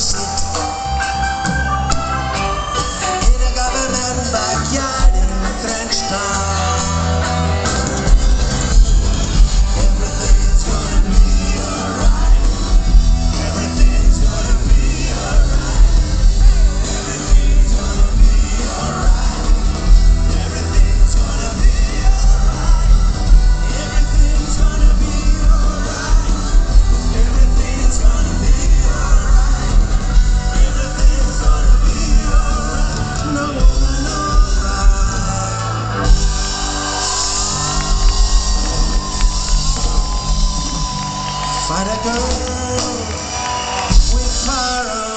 sit in a government backyard in a trench town. Everything's gonna be alright. Everything's gonna be alright. Everything's gonna be alright. Everything's gonna be alright. Everything's gonna be alright. Everything's gonna be alright. Everything's gonna be alright. No woman, alright. Find a girl with power.